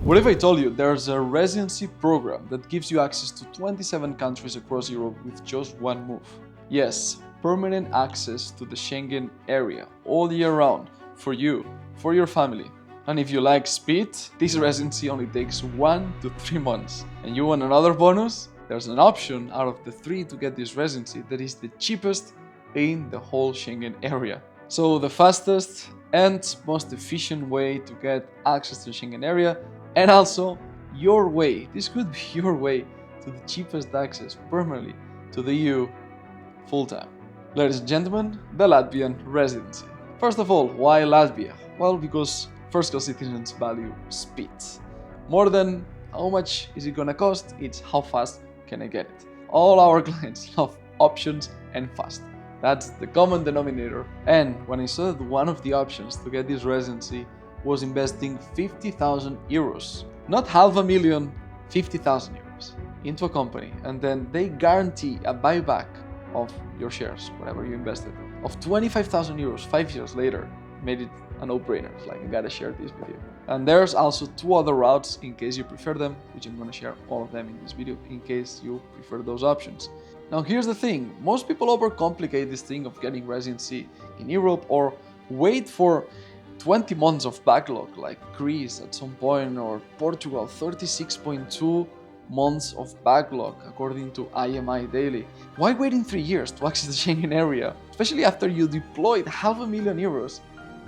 What if I told you there's a residency program that gives you access to 27 countries across Europe with just one move? Yes, permanent access to the Schengen area all year round for you, for your family. And if you like speed, this residency only takes 1 to 3 months. And you want another bonus? There's an option out of the 3 to get this residency that is the cheapest in the whole Schengen area. So the fastest and most efficient way to get access to the Schengen area, and also your way, this could be your way to the cheapest access permanently to the EU full-time. Ladies and gentlemen, the Latvian residency. First of all, why Latvia? Well, because first-class citizens value speed. More than how much is it gonna cost, it's how fast can I get it. All our clients love options and fast. That's the common denominator. And when I saw that one of the options to get this residency was investing 50,000 euros, not half a million, 50,000 euros into a company, and then they guarantee a buyback of your shares, whatever you invested, of 25,000 euros 5 years later, made it a no-brainer. It's like, I gotta share this with you. And there's also 2 other routes in case you prefer them, which I'm gonna share all of them in this video in case you prefer those options. Now here's the thing, most people overcomplicate this thing of getting residency in Europe or wait for 20 months of backlog like Greece at some point, or Portugal 36.2 months of backlog according to IMI Daily. Why waiting 3 years to access the Schengen area, especially after you deployed €500,000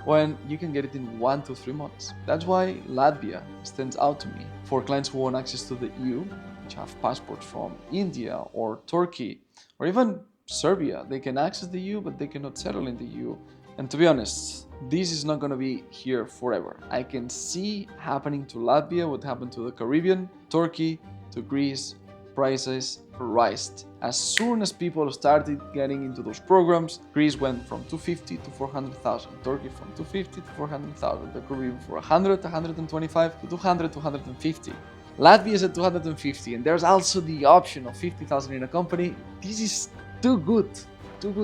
when you can get it in 1 to 3 months? That's why Latvia stands out to me for clients who want access to the EU, which have passports from India or Turkey or even Serbia. They can access the EU, but they cannot settle in the EU. And to be honest, this is not going to be here forever. I can see happening to Latvia what happened to the Caribbean, Turkey, to Greece. Prices rised. As soon as people started getting into those programs, Greece went from 250 to 400,000, Turkey from 250 to 400,000, the Caribbean from 100 to 125 to 200 to 150. Latvia is at 250, and there's also the option of 50,000 in a company. This is too good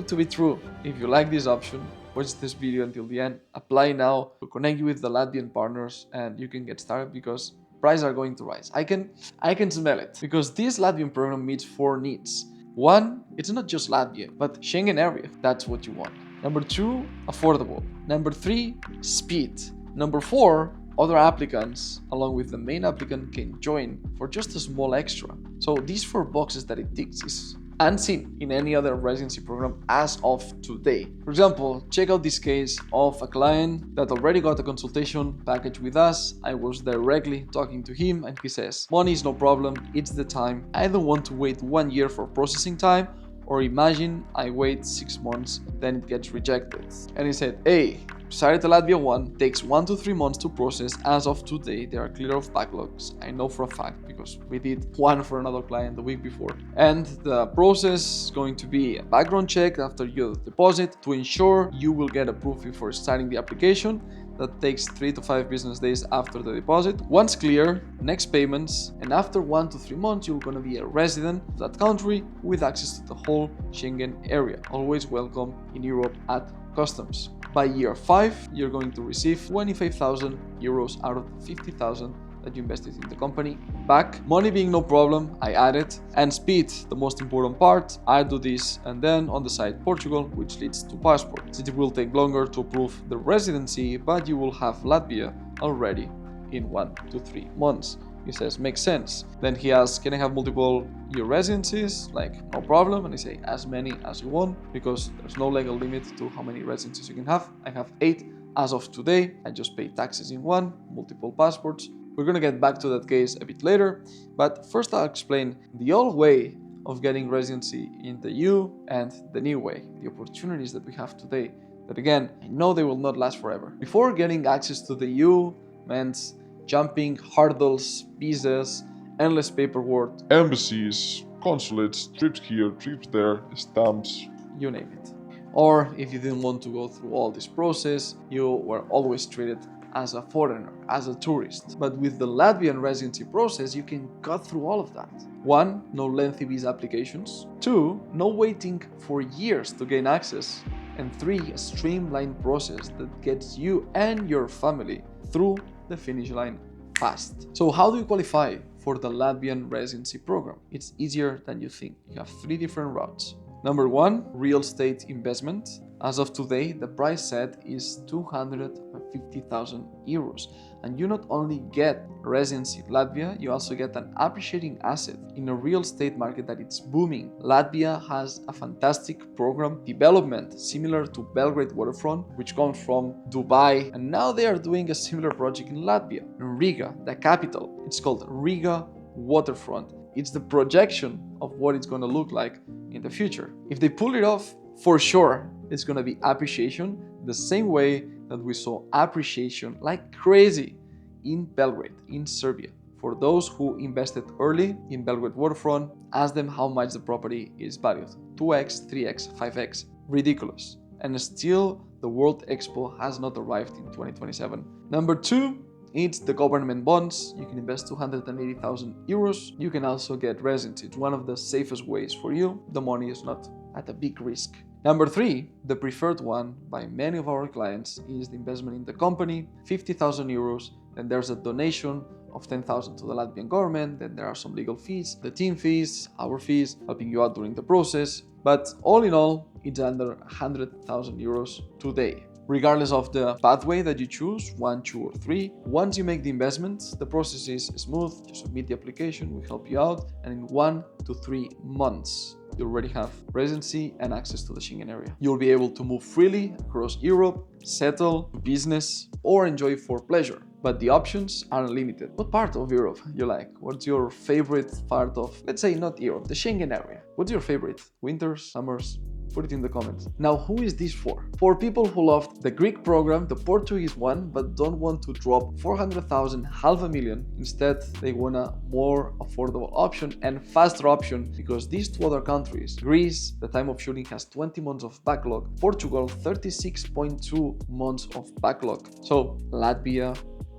to be true. If you like this option, watch this video until the end, apply now to connect you with the Latvian partners, and you can get started because prices are going to rise. I can smell it, because this Latvian program meets 4 needs. 1, it's not just Latvia, but Schengen area. That's what you want. Number 2, affordable. Number 3, speed. Number 4, other applicants along with the main applicant can join for just a small extra. So these 4 boxes that it ticks is unseen in any other residency program as of today. For example, check out this case of a client that already got a consultation package with us. I was directly talking to him and he says, money is no problem, it's the time. I don't want to wait 1 year for processing time, or imagine I wait 6 months, then it gets rejected. And he said, hey, Started Latvia 1 takes 1 to 3 months to process. As of today, they are clear of backlogs. I know for a fact because we did one for another client the week before. And the process is going to be a background check after your deposit to ensure you will get approved before starting the application. That takes 3 to 5 business days after the deposit. Once clear, next payments, and after 1 to 3 months, you're going to be a resident of that country with access to the whole Schengen area. Always welcome in Europe at customs. By year 5, you're going to receive 25,000 euros out of the 50,000 that you invested in the company back. Money being no problem, I added. And speed, the most important part. I do this and then on the side Portugal, which leads to passport. It will take longer to approve the residency, but you will have Latvia already in 1 to 3 months. He says, makes sense. Then he asks, can I have multiple year residencies? Like, no problem. And I say, as many as you want, because there's no legal limit to how many residencies you can have. I have 8 as of today. I just pay taxes in 1, multiple passports. We're gonna get back to that case a bit later, but first I'll explain the old way of getting residency in the EU and the new way, the opportunities that we have today, that again, I know they will not last forever. Before getting access to the EU meant jumping hurdles, visas, endless paperwork, embassies, consulates, trips here, trips there, stamps, you name it. Or if you didn't want to go through all this process, you were always treated as a foreigner, as a tourist. But with the Latvian residency process, you can cut through all of that. 1, no lengthy visa applications. 2, no waiting for years to gain access. And 3, a streamlined process that gets you and your family through the finish line fast. So how do you qualify for the Latvian Residency Program? It's easier than you think. You have 3 different routes. Number 1, real estate investment. As of today, the price set is 250,000 euros. And you not only get residency in Latvia, you also get an appreciating asset in a real estate market that it's booming. Latvia has a fantastic program development similar to Belgrade waterfront, which comes from Dubai. And now they are doing a similar project in Latvia, in Riga, the capital. It's called Riga Waterfront. It's the projection of what it's going to look like in the future. If they pull it off, for sure, it's going to be appreciation the same way that we saw appreciation like crazy in Belgrade, in Serbia. For those who invested early in Belgrade waterfront, ask them how much the property is valued. 2x, 3x, 5x, ridiculous. And still, the World Expo has not arrived in 2027. Number 2, it's the government bonds. You can invest 280,000 euros. You can also get residency. It's one of the safest ways for you. The money is not at a big risk. Number 3, the preferred one by many of our clients is the investment in the company, 50,000 euros. Then there's a donation of 10,000 to the Latvian government. Then there are some legal fees, the team fees, our fees, helping you out during the process. But all in all, it's under 100,000 euros today. Regardless of the pathway that you choose, 1, 2, or 3, once you make the investment, the process is smooth. You submit the application, we help you out, and in 1 to 3 months, you already have residency and access to the Schengen area. You'll be able to move freely across Europe, settle, business, or enjoy for pleasure. But the options are unlimited. What part of Europe you like? What's your favorite part of, let's say not Europe, the Schengen area? What's your favorite? Winters, summers? Put it in the comments. Now, who is this for? For people who loved the Greek program, the Portuguese one, but don't want to drop 400,000, half a million. Instead, they want a more affordable option and faster option, because these 2 other countries, Greece, the time of shooting has 20 months of backlog, Portugal, 36.2 months of backlog. So Latvia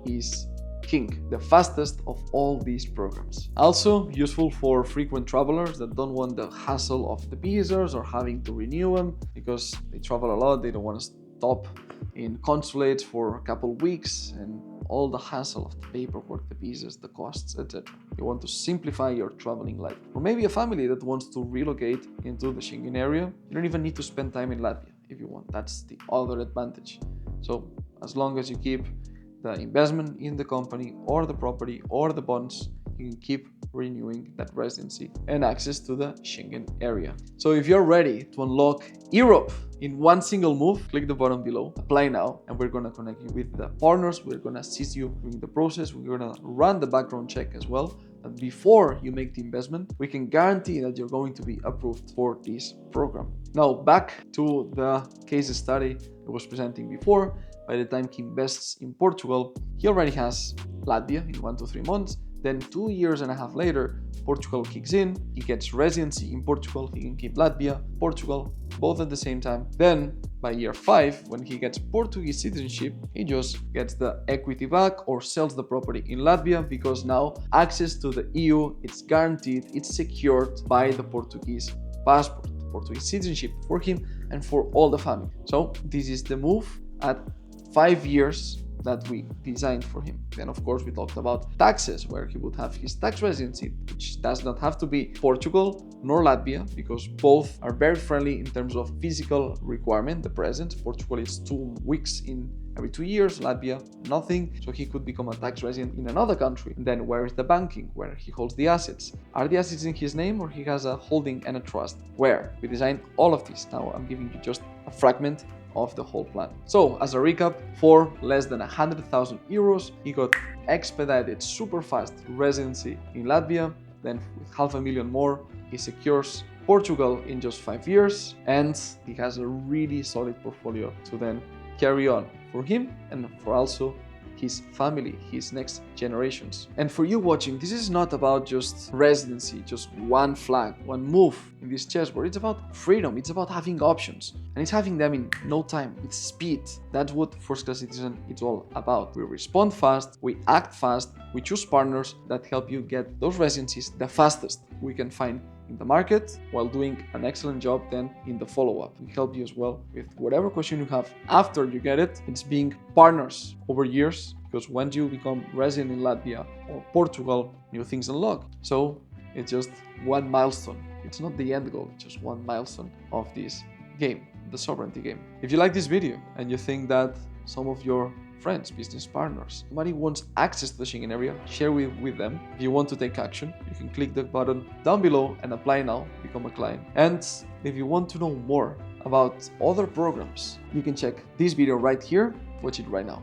is king, the fastest of all these programs. Also useful for frequent travelers that don't want the hassle of the visas or having to renew them, because they travel a lot. They don't want to stop in consulates for a couple weeks and all the hassle of the paperwork, the visas, the costs, etc. You want to simplify your traveling life. Or maybe a family that wants to relocate into the Schengen area. You don't even need to spend time in Latvia if you want. That's the other advantage. So as long as you keep the investment in the company or the property or the bonds, you can keep renewing that residency and access to the Schengen area. So if you're ready to unlock Europe in one single move, click the button below, apply now, and we're gonna connect you with the partners. We're gonna assist you during the process. We're gonna run the background check as well. And before you make the investment, we can guarantee that you're going to be approved for this program. Now, back to the case study I was presenting before. By the time he invests in Portugal, he already has Latvia in 1 to 3 months. Then 2.5 years later, Portugal kicks in. He gets residency in Portugal. He can keep Latvia, Portugal, both at the same time. Then by year 5, when he gets Portuguese citizenship, he just gets the equity back or sells the property in Latvia, because now access to the EU, it's guaranteed, it's secured by the Portuguese passport, Portuguese citizenship for him and for all the family. So this is the move at 5 years that we designed for him. Then of course we talked about taxes, where he would have his tax residency, which does not have to be Portugal nor Latvia, because both are very friendly in terms of physical requirement. The present, Portugal is 2 weeks in every 2 years, Latvia nothing. So he could become a tax resident in another country. And then where is the banking, where he holds the assets? Are the assets in his name, or he has a holding and a trust? Where? We designed all of this. Now I'm giving you just a fragment of the whole plan. So as a recap, for less than 100,000 euros, he got expedited, super fast residency in Latvia. Then with 500,000 more, he secures Portugal in just 5 years, and he has a really solid portfolio to then carry on for him and for also his family, his next generations. And for you watching, this is not about just residency, just one flag, one move in this chessboard. It's about freedom. It's about having options, and it's having them in no time, with speed. That's what First Class Citizen is all about. We respond fast, we act fast, we choose partners that help you get those residencies the fastest we can find in the market, while doing an excellent job then in the follow-up. We help you as well with whatever question you have after you get it. It's being partners over years. You because once you become resident in Latvia or Portugal, new things unlock. So it's just one milestone. It's not the end goal, it's just one milestone of this game, the sovereignty game. If you like this video and you think that some of your friends, business partners, somebody wants access to the Schengen area, share with them. If you want to take action, you can click the button down below and apply now, become a client. And if you want to know more about other programs, you can check this video right here, watch it right now.